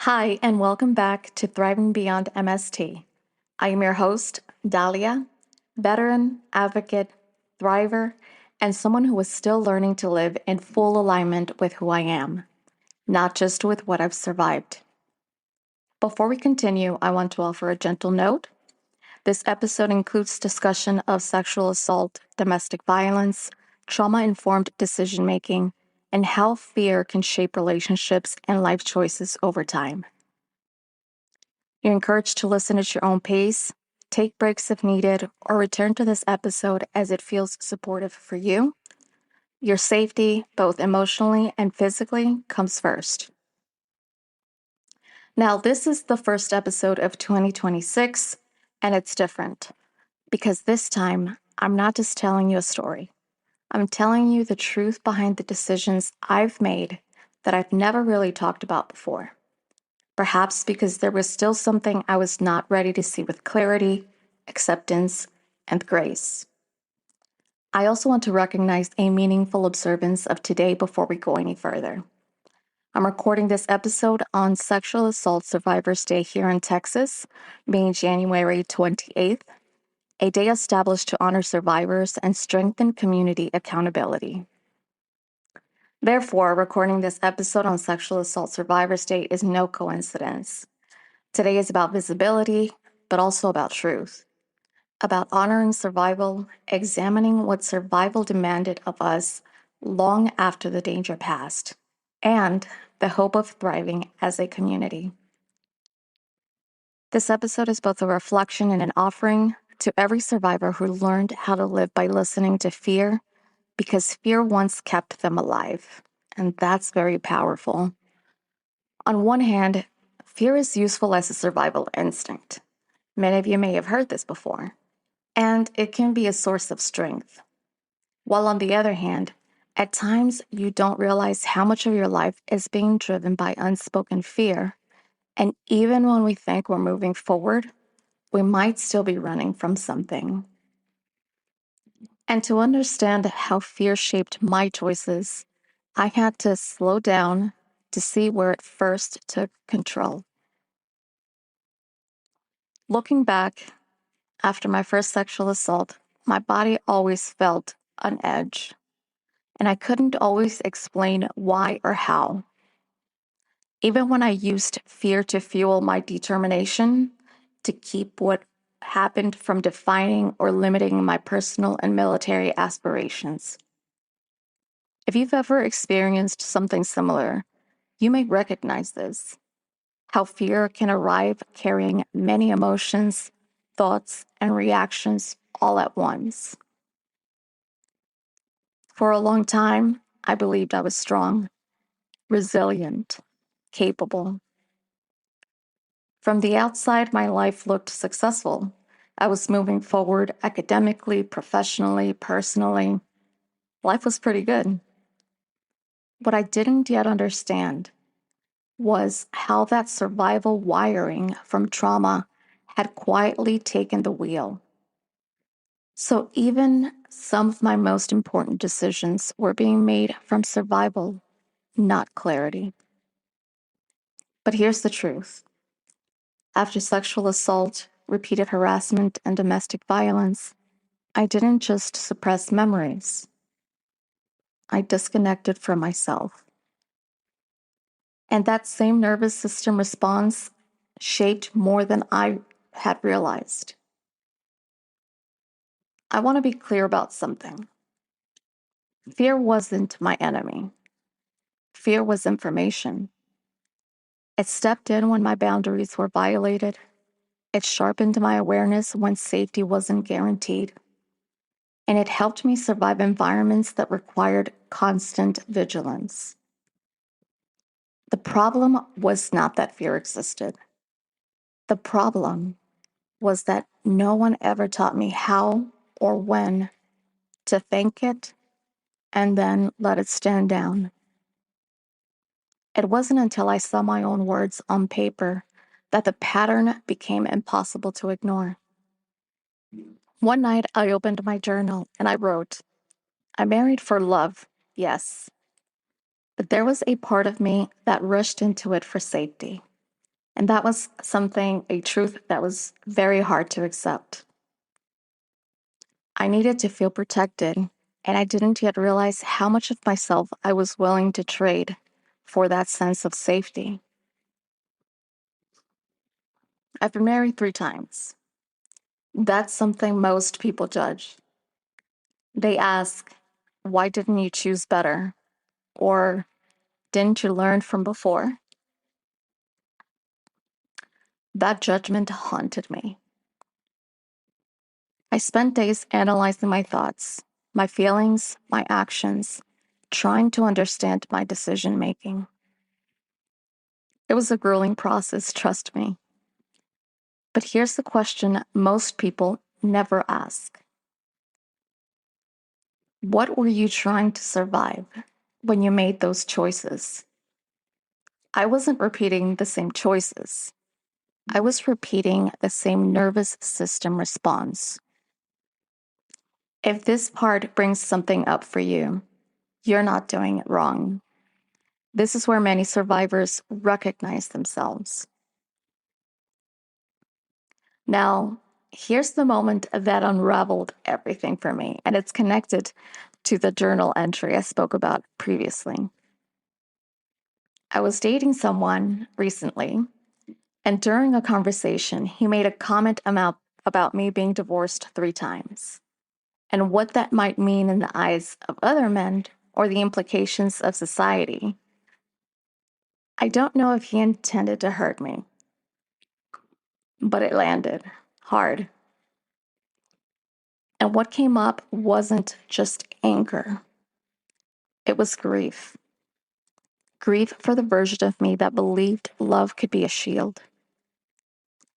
Hi, and welcome back to Thriving Beyond MST. I am your host, Dalia, veteran, advocate, thriver, and someone who is still learning to live in full alignment with who I am, not just with what I've survived. Before we continue, I want to offer a gentle note. This episode includes discussion of sexual assault, domestic violence, trauma informed decision making, and how fear can shape relationships and life choices over time. You're encouraged to listen at your own pace, take breaks if needed, or return to this episode as it feels supportive for you. Your safety, both emotionally and physically, comes first. Now, this is the first episode of 2026, and it's different because this time I'm not just telling you a story. I'm telling you the truth behind the decisions I've made that I've never really talked about before. Perhaps because there was still something I was not ready to see with clarity, acceptance, and grace. I also want to recognize a meaningful observance of today before we go any further. I'm recording this episode on Sexual Assault Survivors Day here in Texas, being January 28th, a day established to honor survivors and strengthen community accountability. Therefore, recording this episode on Sexual Assault Survivors Day is no coincidence. Today is about visibility, but also about truth, about honoring survival, examining what survival demanded of us long after the danger passed, and the hope of thriving as a community. This episode is both a reflection and an offering to every survivor who learned how to live by listening to fear, because fear once kept them alive, and that's very powerful. On one hand, fear is useful as a survival instinct. Many of you may have heard this before, and it can be a source of strength. While on the other hand, at times you don't realize how much of your life is being driven by unspoken fear, and even when we think we're moving forward, we might still be running from something. And to understand how fear shaped my choices, I had to slow down to see where it first took control. Looking back, after my first sexual assault, my body always felt on edge, and I couldn't always explain why or how. Even when I used fear to fuel my determination to keep what happened from defining or limiting my personal and military aspirations. If you've ever experienced something similar, you may recognize this. How fear can arrive carrying many emotions, thoughts, and reactions all at once. For a long time, I believed I was strong, resilient, capable. From the outside, my life looked successful. I was moving forward academically, professionally, personally. Life was pretty good. What I didn't yet understand was how that survival wiring from trauma had quietly taken the wheel. So even some of my most important decisions were being made from survival, not clarity. But here's the truth. After sexual assault, repeated harassment, and domestic violence, I didn't just suppress memories. I disconnected from myself. And that same nervous system response shaped more than I had realized. I want to be clear about something. Fear wasn't my enemy. Fear was information. It stepped in when my boundaries were violated. It sharpened my awareness when safety wasn't guaranteed. And it helped me survive environments that required constant vigilance. The problem was not that fear existed. The problem was that no one ever taught me how or when to think it and then let it stand down. It wasn't until I saw my own words on paper that the pattern became impossible to ignore. One night, I opened my journal and I wrote, I married for love, yes, but there was a part of me that rushed into it for safety. And that was a truth that was very hard to accept. I needed to feel protected, and I didn't yet realize how much of myself I was willing to trade for that sense of safety. I've been married 3 times. That's something most people judge. They ask, why didn't you choose better? Or didn't you learn from before? That judgment haunted me. I spent days analyzing my thoughts, my feelings, my actions, trying to understand my decision making. It was a grueling process, trust me. But here's the question most people never ask. What were you trying to survive when you made those choices? I wasn't repeating the same choices. I was repeating the same nervous system response. If this part brings something up for you, you're not doing it wrong. This is where many survivors recognize themselves. Now, here's the moment that unraveled everything for me, and it's connected to the journal entry I spoke about previously. I was dating someone recently, and during a conversation, he made a comment about me being divorced 3 times and what that might mean in the eyes of other men or the implications of society. I don't know if he intended to hurt me, but it landed hard. And what came up wasn't just anger, it was grief. Grief for the version of me that believed love could be a shield,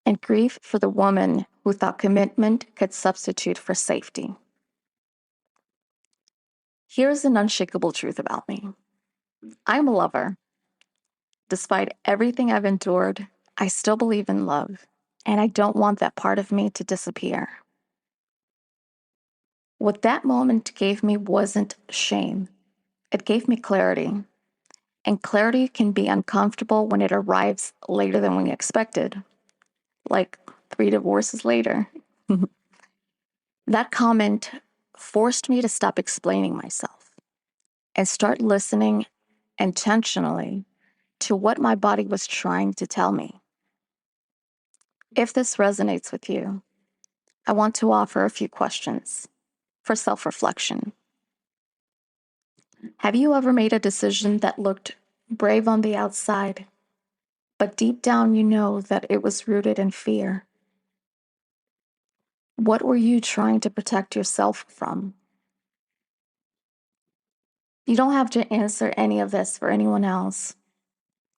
and grief for the woman who thought commitment could substitute for safety. Here's an unshakable truth about me. I'm a lover. Despite everything I've endured, I still believe in love, and I don't want that part of me to disappear. What that moment gave me wasn't shame, it gave me clarity. And clarity can be uncomfortable when it arrives later than we expected, like 3 divorces later. That comment forced me to stop explaining myself and start listening intentionally to what my body was trying to tell me. If this resonates with you, I want to offer a few questions for self-reflection. Have you ever made a decision that looked brave on the outside, but deep down you know that it was rooted in fear? What were you trying to protect yourself from? You don't have to answer any of this for anyone else.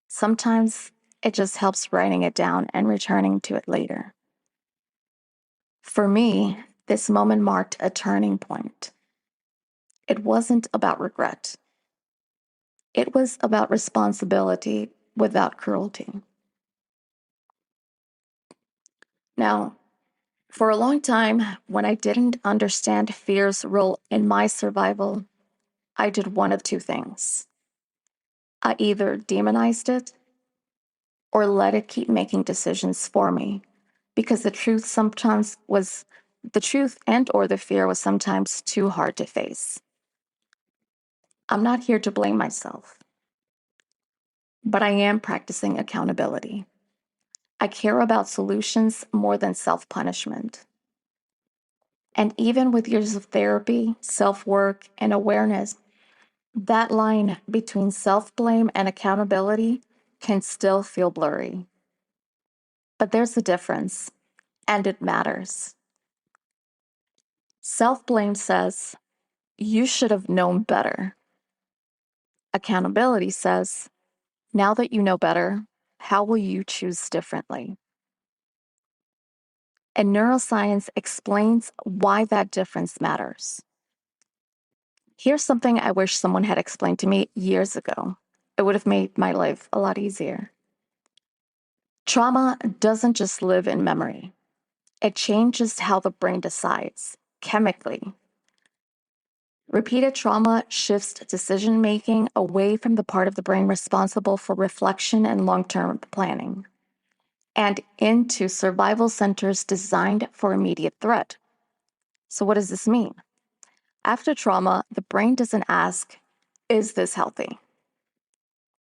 Sometimes it just helps writing it down and returning to it later. For me, this moment marked a turning point. It wasn't about regret. It was about responsibility without cruelty. Now, for a long time, when I didn't understand fear's role in my survival, I did one of 2 things. I either demonized it or let it keep making decisions for me, because the truth and or the fear was sometimes too hard to face. I'm not here to blame myself, but I am practicing accountability. I care about solutions more than self-punishment. And even with years of therapy, self-work, and awareness, that line between self-blame and accountability can still feel blurry. But there's a difference, and it matters. Self-blame says, you should have known better. Accountability says, now that you know better, how will you choose differently? And neuroscience explains why that difference matters. Here's something I wish someone had explained to me years ago. It would have made my life a lot easier. Trauma doesn't just live in memory. It changes how the brain decides, chemically. Repeated trauma shifts decision-making away from the part of the brain responsible for reflection and long-term planning. and into survival centers designed for immediate threat. So, what does this mean? After trauma, the brain doesn't ask, is this healthy?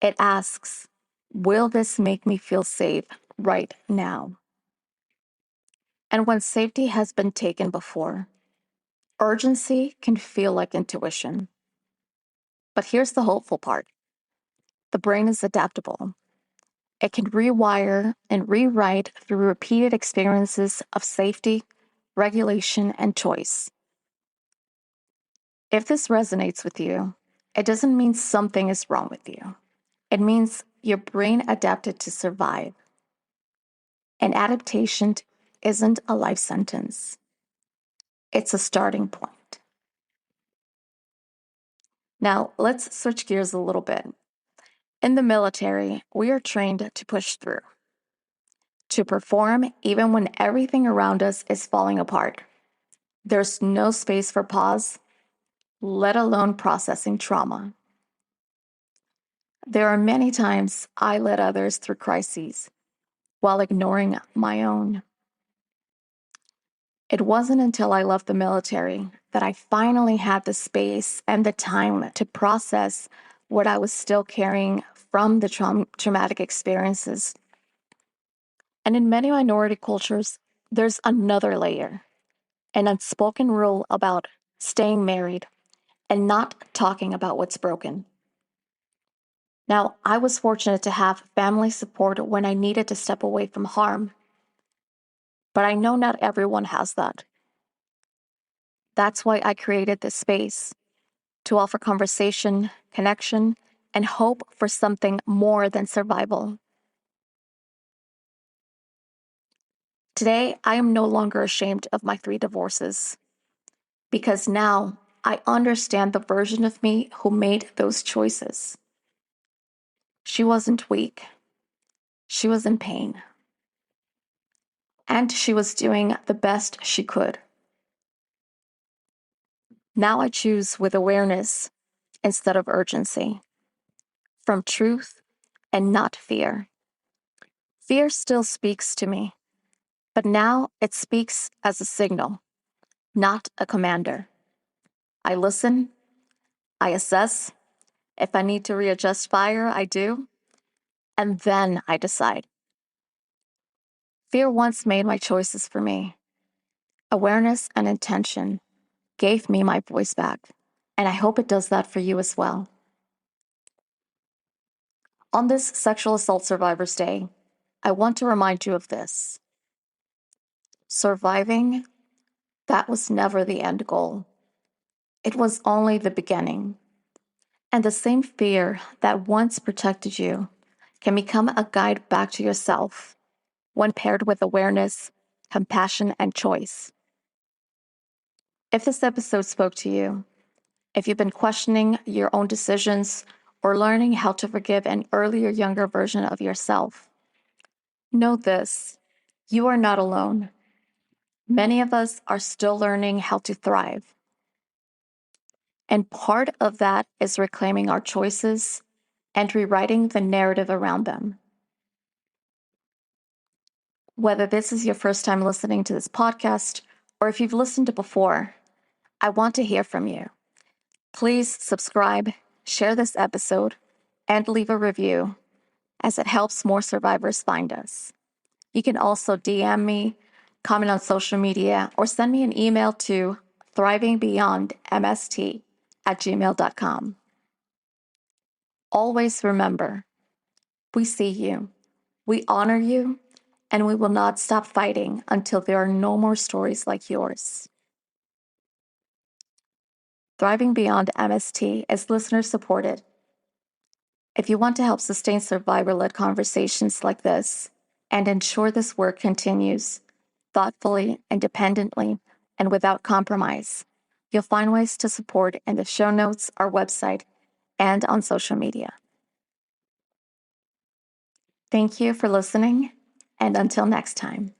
It asks, will this make me feel safe right now? And when safety has been taken before, urgency can feel like intuition. But here's the hopeful part: the brain is adaptable. It can rewire and rewrite through repeated experiences of safety, regulation, and choice. If this resonates with you, it doesn't mean something is wrong with you. It means your brain adapted to survive. And adaptation isn't a life sentence, it's a starting point. Now, let's switch gears a little bit. In the military, we are trained to push through, to perform even when everything around us is falling apart. There's no space for pause, let alone processing trauma. There are many times I led others through crises while ignoring my own. It wasn't until I left the military that I finally had the space and the time to process what I was still carrying from the traumatic experiences. And in many minority cultures, there's another layer, an unspoken rule about staying married and not talking about what's broken. Now, I was fortunate to have family support when I needed to step away from harm, but I know not everyone has that. That's why I created this space, to offer conversation, connection, and hope for something more than survival. Today, I am no longer ashamed of my 3 divorces, because now I understand the version of me who made those choices. She wasn't weak. She was in pain. And she was doing the best she could. Now I choose with awareness instead of urgency, from truth and not fear. Fear still speaks to me, but now it speaks as a signal, not a commander. I listen, I assess. If I need to readjust fire, I do, and then I decide. Fear once made my choices for me. Awareness and intention gave me my voice back, and I hope it does that for you as well. On this Sexual Assault Survivors Day, I want to remind you of this. Surviving, that was never the end goal. It was only the beginning. And the same fear that once protected you can become a guide back to yourself when paired with awareness, compassion, and choice. If this episode spoke to you, if you've been questioning your own decisions or learning how to forgive an earlier, younger version of yourself, know this: you are not alone. Many of us are still learning how to thrive. And part of that is reclaiming our choices and rewriting the narrative around them. Whether this is your first time listening to this podcast or if you've listened to before, I want to hear from you. Please subscribe, share this episode, and leave a review, as it helps more survivors find us. You can also DM me, comment on social media, or send me an email to thrivingbeyondmst@gmail.com. Always remember, we see you, we honor you, and we will not stop fighting until there are no more stories like yours. Thriving Beyond MST is listener supported. If you want to help sustain survivor-led conversations like this and ensure this work continues thoughtfully, independently, and without compromise, you'll find ways to support in the show notes, our website, and on social media. Thank you for listening, and until next time.